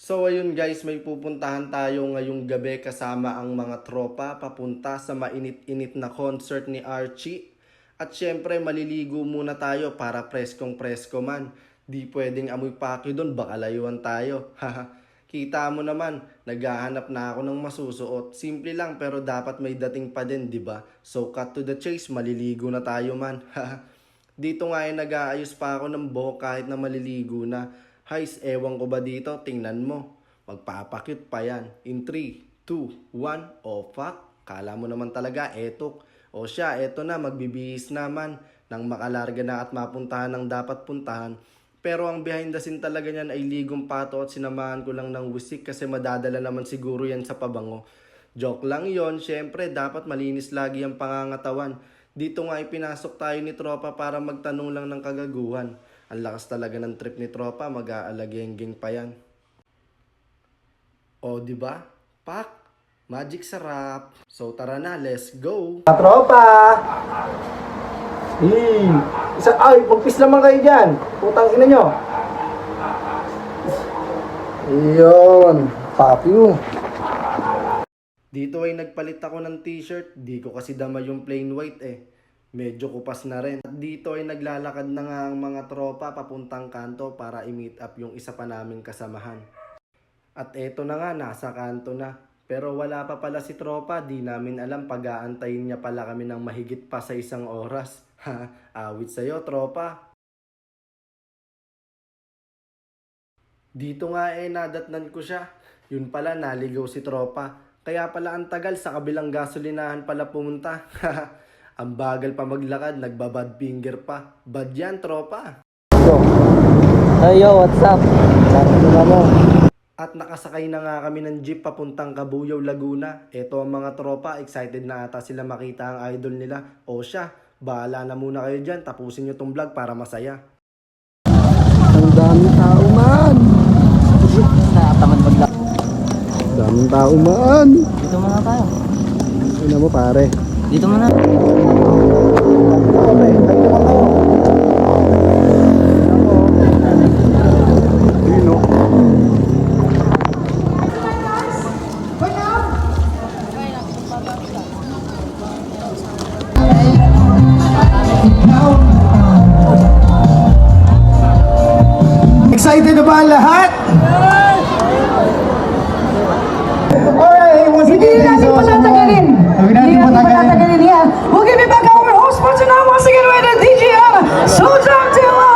So ayun guys, may pupuntahan tayo ngayong gabi kasama ang mga tropa papunta sa mainit-init na concert ni Archie. At syempre maliligo muna tayo para preskong presko man. Di pwedeng amoy paki doon, baka layuan tayo. Kita mo naman, naghahanap na ako ng masusuot. Simple lang pero dapat may dating pa din, di ba? So cut to the chase, maliligo na tayo man. Dito nga ay nag-aayos pa ako ng buhok kahit na maliligo na. Hays, ewan ko ba dito? Tingnan mo. Magpapakit pa yan. In 3, 2, 1, oh fuck. Kala mo naman talaga, etok. O siya, eto na, magbibihis naman. Nang makalarga na at mapuntahan ng dapat puntahan. Pero ang behind the scene talaga niyan ay ligong pato at sinamahan ko lang ng wisik kasi madadala naman siguro yan sa pabango. Joke lang yon, syempre dapat malinis lagi ang pangangatawan. Dito nga ipinasok tayo ni tropa para magtanong lang ng kagaguhan. Ang lakas talaga ng trip ni tropa, mag-aalagenggeng pa yan. O di ba? Pak, magic sarap. So tara na, let's go. Tropa! Ay, magpis naman kayo dyan. Putang ina nyo. Iyon, papi. Dito ay nagpalit ako ng t-shirt. Di ko kasi dama yung plain white eh. Medyo kupas na rin. At dito ay naglalakad na nga ang mga tropa papuntang kanto para i-meet up yung isa pa naming kasamahan. At eto na nga, nasa kanto na. Pero wala pa pala si tropa, di namin alam pag-aantayin niya pala kami ng mahigit pa sa 1 oras. Awit sa'yo tropa. Dito nga nadatnan ko siya. Yun pala, naligaw si tropa. Kaya pala ang tagal, sa kabilang gasolinahan pala pumunta. Ang bagal pa maglakad, nagbabad finger pa. Bad yan, tropa. Yo, what's up? At nakasakay na nga kami ng jeep papuntang Cabuyao, Laguna. Eto ang mga tropa, excited na ata sila makita ang idol nila. O siya, bahala na muna kayo dyan, tapusin nyo tong vlog para masaya. Ang daming tao man! Nakatamad maglak. Daming tao man! Dito muna tayo. Ina mo pare. Dito muna. Excited na ba ang lahat? Alright, once again, Hindi natin patatagalin. Hindi natin patatagalin yan. We'll give it back our host for tonight once again with the DGM. Sultan Dilla!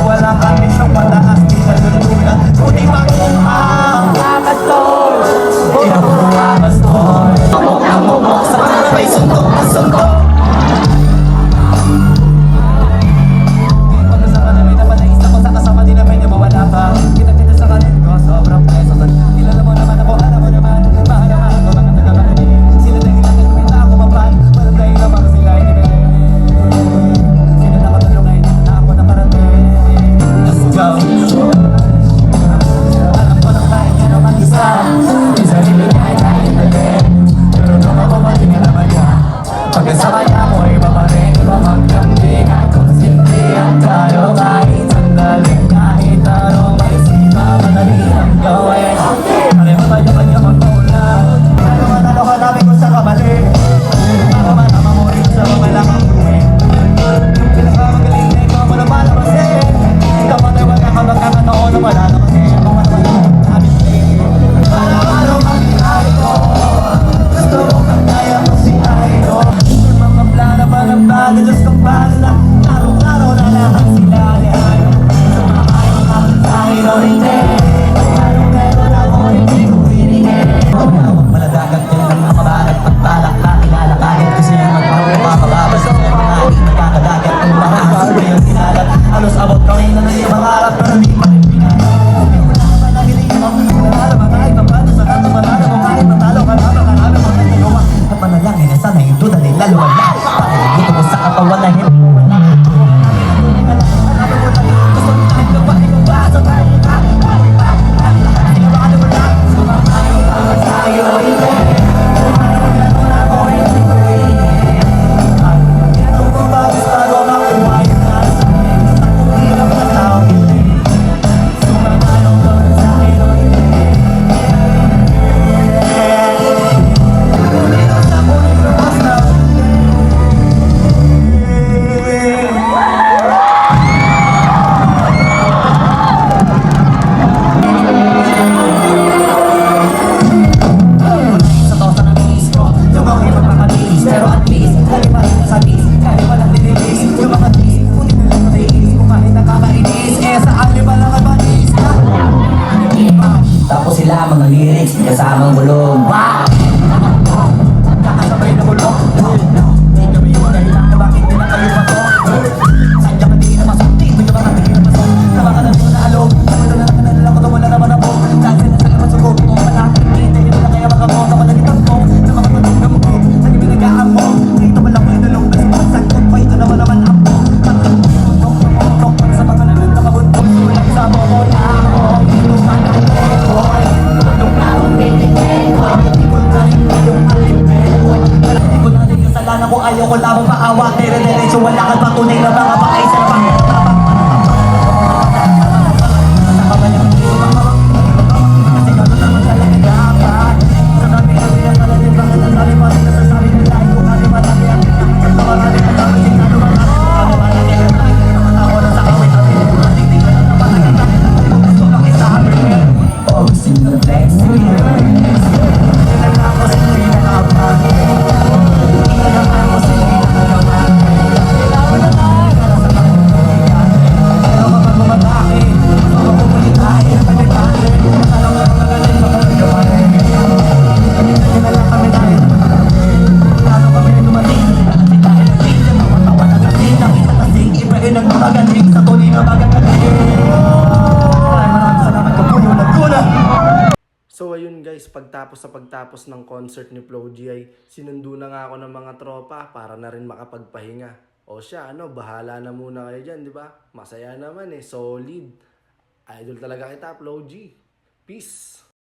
Wala kami sa pataas, di sa luluna. Kundi pag-uang, kakatol. Di ako mga baston. Amok-amok sa parabay. suntok na suntok. Pag sa kanami na panais ako sa kasama di na medyo mawala pa. Kita sa kanin ko, sobrang preso. Kilala mo naman ako, alam mo naman. Mahal ko mga taga-bani. Sila na ginagagawin ako mapan. Walang dahil naman sila inibigay. Sila nakatulungay na ako nakarating. Let's go. Alam ko na kaya niya naman isa. Isa rin ay kahit na din. Pero nung ako matingin naman niya. Pagkasama niya mo ay babarin. Iba magkambingan kung sintihan tayo. Kahit sandaling kahit anong may sipa. Madali ang gawin. Pareho tayo kanya magpauna. Ano man ano ka namin kung sa kamali. Ako man ang mamuhin sa mga lakang tuwing. Yung pinakamagaling na ikaw mo na palabasin. Ikaw man ay wag ka magkakataon na wala na kasi. Ako man naman ang sabi sa'yo. Araw-araw ang ito. Gusto mo kang kaya mo si Aino. Yung mga plano mga bago Diyos kong bala. Araw-araw na lahat sila ni Aino. Sa mga kayo ang Aino hindi. Anong meron ako hindi ko hiningin. Huwag maladagat yan ng mga balat at balak na ilalakagin. Kasi yung magpapababas sa mga nagkakadagat ng mga hasil ko yung sinalat. Halos abot kami na naging mangarap pero di pa rin pinangarap. Wala ka na ginigin ang pinangarap. Ang kahit paano sa lahat ng manalo mo kahit matalo ka na makarami mo na nagawa. At manalangin na sana yung duda nila lumala. Dito mo sa katawan na hindi mo wala. Gusto mo kahit ka ba ikaw ba sa tayo ka? Hindi ka ba ka wala? Gusto ka tayo para tayo hindi. Sa tosa ng inis ko, yung mga ibang makalinis. Pero at least, lagi pa rin sa bis. Kahit walang nililis, yung mga bis. Kunin nila sa naiinis ko kahit nakakainis. Eh, sa ali pa lang ang panis. Tapos sila mga lyrics, kasamang bulong. Wow! Kakasabay na bulong. Di kami yung dahilan na bakit di na kayo pato. Sadya ka di na masunti, di ka ba di na masun. Nabakalan mo na alog, naman na lang ko wala naman ako. Dahil sinasakit masuko, kung malaki, hindi nyo na kaya makakonta ko nalitan mo. Sa mga patulang mo, sa gibi nag-aam mo. Dito man lang ko inulong, kasi magsakot pa ito naman naman ako. Pagkakutok, sa mga nalang nakabuntok, sulang sa bobo na ako. Inuman ang boy, nung narong pitigay ko. Ikot na rin yung alipin. Hindi ko na rin yung salana ko, ayaw ko lamang maawa. Dire-diretso, wala kang patunay na mga pakaisan pa. So ayun guys, pagtapos ng concert ni Flo G ay sinundo na nga ako ng mga tropa para na rin makapagpahinga. O siya, bahala na muna kayo dyan, di ba? Masaya naman solid. Idol talaga kita, Flo G. Peace!